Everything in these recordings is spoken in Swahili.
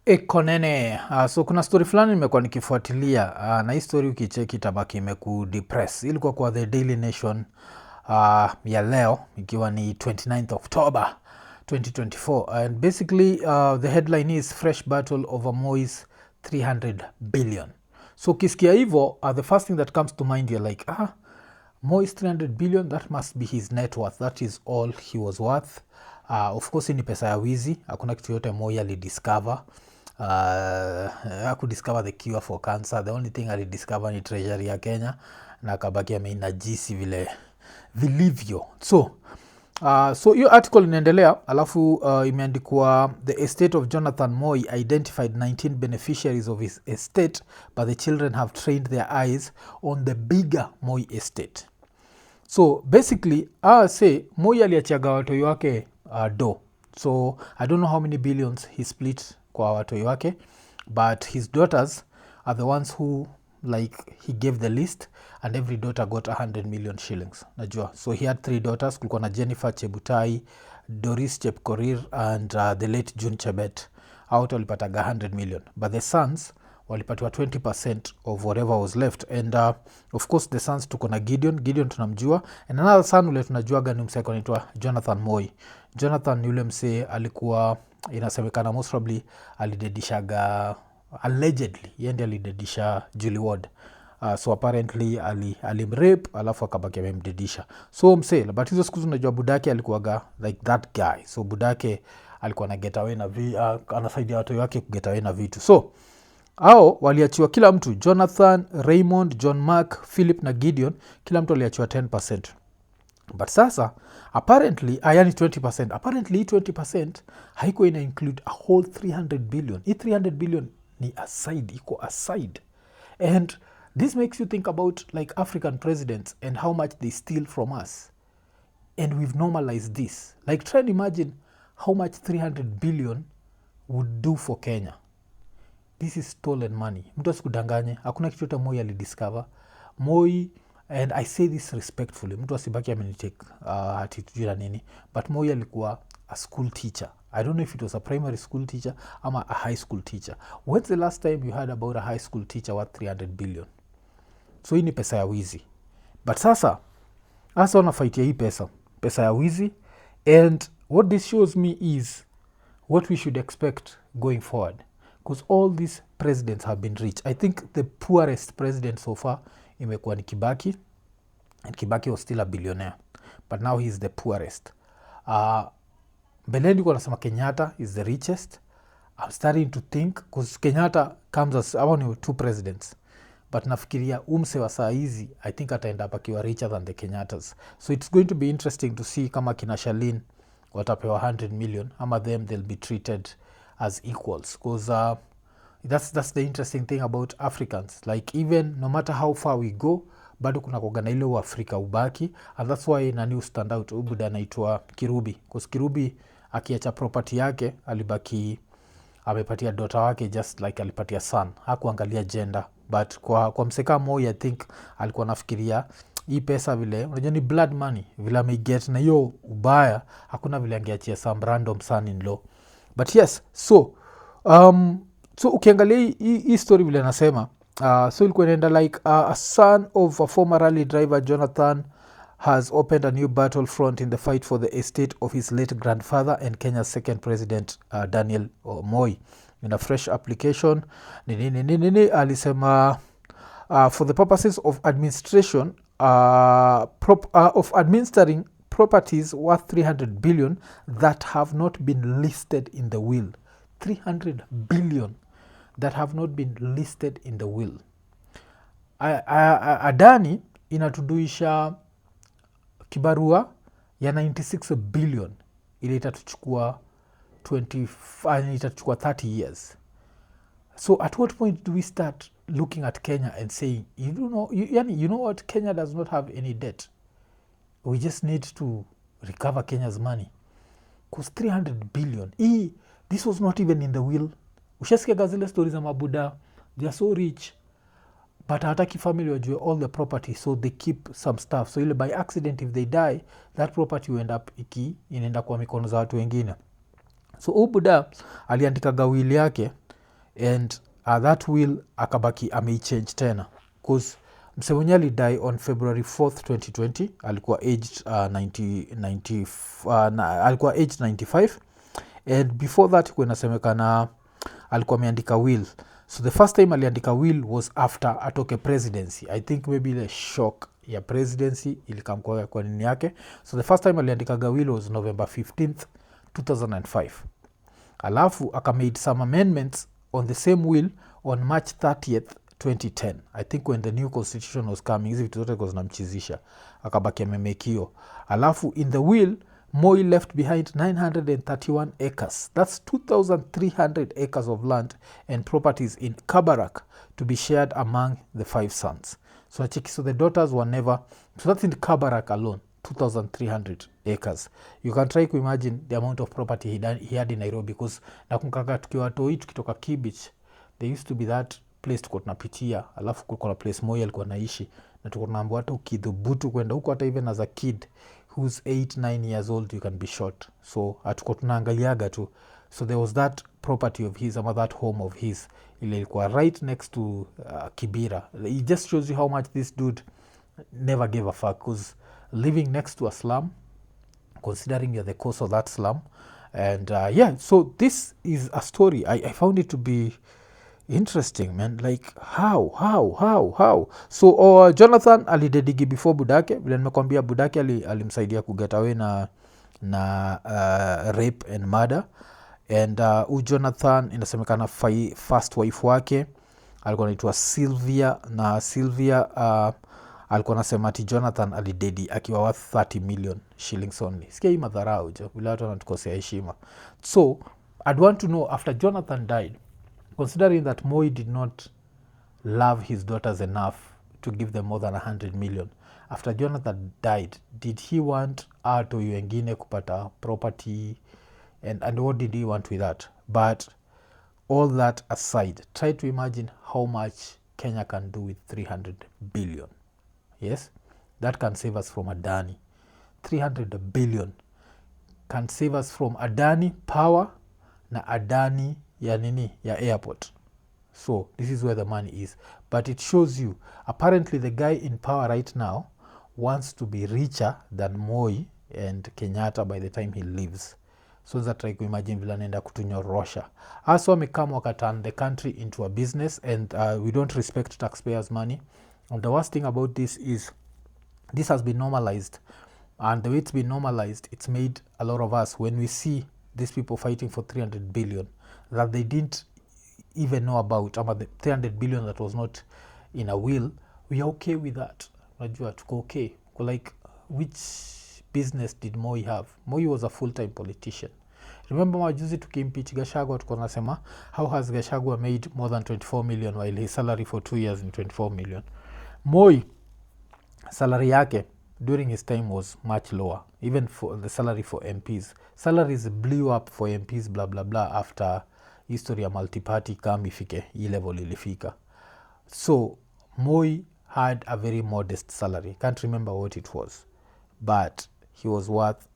Ikonini. So kuna story fulani nimekuwa nikifuatilia na hii story ukicheki tabaki imekudepress. Ilikuwa kwa the Daily Nation ya leo ikiwa ni 29th October 2024 and basically the headline is fresh battle over MOI'S 300 billion. So ukisikia hivyo the first thing that comes to mind you're like MOI'S 300 billion, that must be his net worth, that is all he was worth. Of course ni pesa ya wizi, hakuna kitu yote Moi alidiscover. Hakudiscover the cure for cancer, the only thing alidiscover ni treasury ya Kenya na akabaki ameinajisi vile vilivyo. So hiyo article inaendelea alafu imeandikwa the estate of Jonathan Moi identified 19 beneficiaries of his estate but the children have trained their eyes on the bigger Moi estate. So basically say Moi aliachiaga watoi wake do. So I don't know how many billions he split kwa watoi wake, but his daughters are the ones who like he gave the list and every daughter got 100 million shillings. Najua. So he had 3 daughters, kulikuwa na Jennifer Chebutai, Doris Chepkorir and the late June Chebet. Out walipataga 100 million. But the sons walipatiwa 20% of whatever was left and of course the sons tuko na Gideon tunamjua and another son ule tunajuaga ni msee anaitwa Jonathan Moi. Jonathan yule msee alikuwa inasemekana most probably alidedishaga allegedly yeye ndiye alidedisha Julie Ward. So apparently alimrape alafu akabaki amemdedisha. So msee but hizo siku tunajua budake alikuwaga like that guy. So budake alikuwa na get away na anasaidia watu wake ku get away na vitu. So hao waliachiwa kila mtu, Jonathan, Raymond, John Mark, Philip na Gideon, kila mtu aliachiwa 10%. But sasa apparently yani 20%, apparently 20% haiko ina include a whole 300 billion. Hii 300 billion ni aside, iko aside. And this makes you think about like African presidents and how much they steal from us. And we've normalized this. Like try and imagine how much 300 billion would do for Kenya. This is stolen money. Mtu asikudanganye, hakuna kitu yote Moi alidiscover. Moi, and I say this respectfully, mtu asibaki amenitake attitude na nini, but Moi alikuwa a school teacher. I don't know if it was a primary school teacher ama a high school teacher. When's the last time you heard about a high school teacher worth 300 billion? So hii ni pesa ya wizi. But sasa wanafaitia hii pesa ya wizi, and what this shows me is what we should expect going forward. Because all these presidents have been rich. I think the poorest president so far imekuwa ni Kibaki, and Kibaki was still a billionaire, but now he is the poorest. Mbeleni kwa nasema Kenyatta is the richest. I'm starting to think because Kenyatta comes as ni 2 presidents, but nafikiria umse wa saa hizi I think ataenda up akiwa richer than the Kenyattas. So it's going to be interesting to see kama kina Shalin watapewa 100 million ama them they'll be treated as equals, because that's the interesting thing about Africans. Like even no matter how far we go, bado kuna kogana ile wa Afrika ubaki, and that's why nani stand out ubuda anaitwa Kirubi, because Kirubi akiacha property yake alibaki amepatia daughter wake just like alipatia son, hakuangalia gender. But kwa mseka Moi I think alikuwa nafikiria hii pesa vile unajua ni blood money vile ameget na hiyo ubaya, hakuna vile angeachia some random son in law. But yes, so ukiangalia hii story vile nasema, so ilikuwa inaenda like a son of a former rally driver Jonathan has opened a new battlefront in the fight for the estate of his late grandfather and Kenya's second president Daniel Moi. In a fresh application, Nini alisema for the purposes of administration of administering properties worth 300 billion that have not been listed in the will. 300 billion that have not been listed in the will. Adani inatuduisha kibarua ya 96 billion ili itatuchukua 30 years. So at what point do we start looking at Kenya and saying, you know what, Kenya does not have any debt. We just need to recover Kenya's money. Because 300 billion, this was not even in the will. Ushasikia gazile stories za mabuda, they are so rich, but hataki family wajue all the property, so they keep some stuff. So ile by accident if they die, that property will end up inaenda kwa mikono za watu wengine. So ubuda aliandika gawili yake and that will akabaki ameichange tena cause mse mwenye alidie on February 4th 2020 alikuwa aged 95 and before that kuenasemekana alikuwa ameandika will. So the first time aliandika will was after atoke presidency. I think maybe the shock ya presidency ilikamkoa kwa nini yake. So the first time aliandikaga will was November 15th 2005. Alafu akamade some amendments on the same will on March 30th 2010. I think when the new constitution was coming, hizi vitu zote kwa zinamchizisha akabaki amemekio. Alafu in the will Moi left behind 931 acres. That's 2,300 acres of land and properties in Kabarak to be shared among the 5 sons. So the daughters were never... So that's in Kabarak alone, 2,300 acres. You can try to imagine the amount of property he had in Nairobi because nakumbuka tukiwa toi tukitoka Kibich, there used to be that place tuko tunapitia, alafu kulikuwa na place Moi alikuwa naishi na tuko tunaambiwa hata ukidhubutu kwenda huko hata even as a kid who's 8-9 years old you can be shot. So hatuko tunaangaliaga tu. So there was that property of his ama that home of his ile ilikuwa right next to Kibera. It just shows you how much this dude never gave a fuck because living next to a slum, considering you're the cause of that slum, and yeah, so this is a story I found it to be interesting, man. Like how so Jonathan alidedigi before budake vile nimekwambia budake alimsaidia kuget away na rape and murder, and Jonathan inasemekana first wife wake alikuwa anaitwa Sylvia, na Sylvia alikuwa anasema ati Jonathan alidedi akiwa worth 30 million shillings only. Sikia hii madharau jo, vile watu wanatukosea heshima. So I'd want to know, after Jonathan died, considering that Moi did not love his daughters enough to give them more than 100 million, after Jonathan died, did he want to wengine kupata property, and what did he want with that? But all that aside, try to imagine how much Kenya can do with 300 billion. Yes, that can save us from Adani. 300 billion can save us from Adani Power na Adani ya nini ya airport. So this is where the money is. But it shows you, apparently the guy in power right now wants to be richer than Moi and Kenyatta by the time he leaves. So that try to imagine vile anaenda kutunyorosha. Also wamekama wakaturn the country into a business, and we don't respect taxpayers' money. And the worst thing about this is this has been normalized, and the way it's been normalized, it's made a lot of us, when we see these people fighting for 300 billion that they didn't even know about, the 300 billion that was not in a will, we are okay with that. Najua tuko okay. Like, which business did Moi have? Moi was a full-time politician. Remember majuzi tukimpeach Gachagua tuko nasema how has Gachagua made more than 24 million while his salary for 2 years in 24 million? Moi salary yake during his time was much lower, even for the salary for MPs. Salaries blew up for MPs blah blah blah after history ya multi-party kama ifike hii level ilifika. So Moi had a very modest salary. Can't remember what it was, but he was worth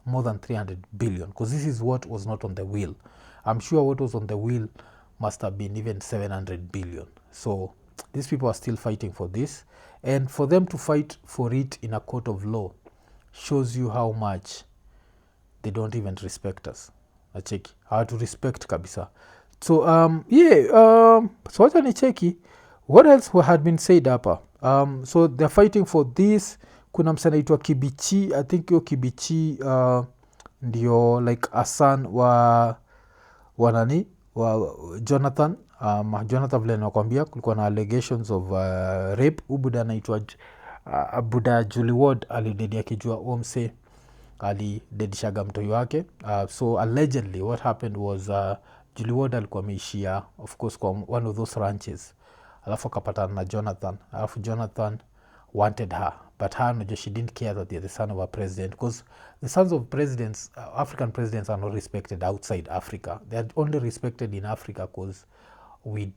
more than 300 billion, because this is what was not on the will. I'm sure what was on the will must have been even 700 billion. So these people are still fighting for this, and for them to fight for it in a court of law shows you how much they don't even respect us. Acheki, how to respect kabisa. So so wacha ni cheki what else had been said hapa. So they're fighting for this. Kuna msana itwa Kibichi, I think yo Kibichi ndio like a son wa nani wa Jonathan. Jonathan vile nakwambia kulikuwa na allegations of rape. Ubuda anaitwa Buda Julie Ward alidedi akijua omse alidedishaga mtoi wake. So allegedly what happened was Julie Ward alikuwa ameishia of course kwa one of those ranches, alafu akapatana na Jonathan, alafu Jonathan wanted her, but her she didn't care that they're the son of a president, because the sons of presidents, African presidents, are not respected outside Africa. They're only respected in Africa because we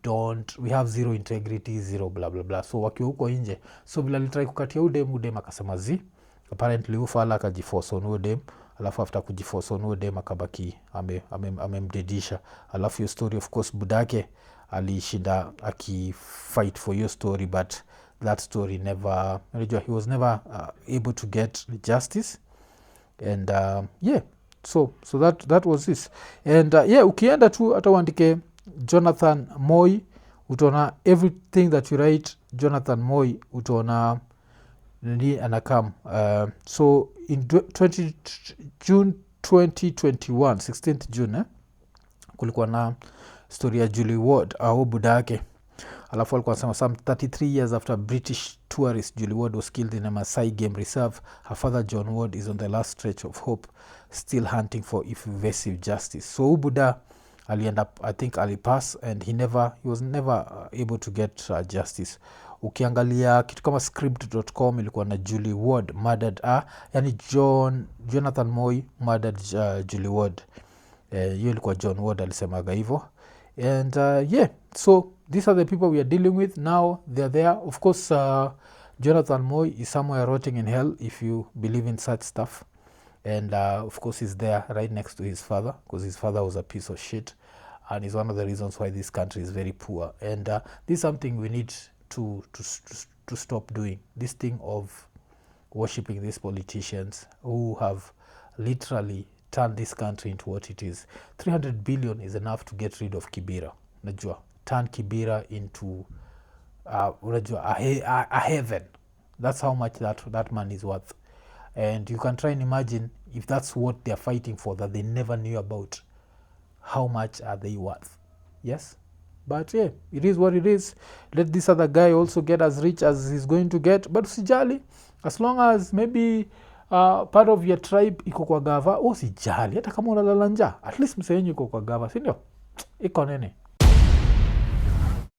have zero integrity, zero blah blah blah. So wakiwa huko nje, so vile alitry kukatia udem akasema apparently ufala akajiforce on udem, alafu after kujiforce on huyo dem akabaki amemdedisha. Alafu hiyo story of course budake alishinda akifight for your story, but that story never, he was never able to get justice. And yeah, so that was this. And yeah, ukienda tu hata uandike Jonathan Moi, utaona everything that you write Jonathan Moi, utaona nini anakam. So in June 2021 16th June kulikuwa na story ya Julie Ward au budake. Alafu alikuwa anasema some 33 years after British tourist Julie Ward was killed in a Maasai game reserve, her father John Ward is on the last stretch of hope, still hunting for evasive justice. So Buddha end up, I think alipass, and he was never able to get justice. Ukiangalia kitu kama script.com ilikuwa na Julie Ward murdered, yani Jonathan Moi murdered Julie Ward. Hiyo ilikuwa John Ward alisemaga hivyo. And yeah, so these are the people we are dealing with now. They're there. Of course, Jonathan Moi is somewhere rotting in hell, if you believe in such stuff. And of course, he's there right next to his father, because his father was a piece of shit. And is one of the reasons why this country is very poor. And this is something we need to stop doing. This thing of worshipping these politicians who have literally turn this country into what it is. 300 billion is enough to get rid of Kibera. Unajua, turn Kibera into unajua, a heaven. That's how much that man is worth. And you can try and imagine if that's what they're fighting for, that they never knew about, how much are they worth? Yes? But yeah, it is what it is. Let this other guy also get as rich as he's going to get. But usijali, as long as maybe part of your tribe iko kwa gava, usijali hata kama unalala njaa, at least msee wenyu iko kwa gava, si ndio? Iko nene.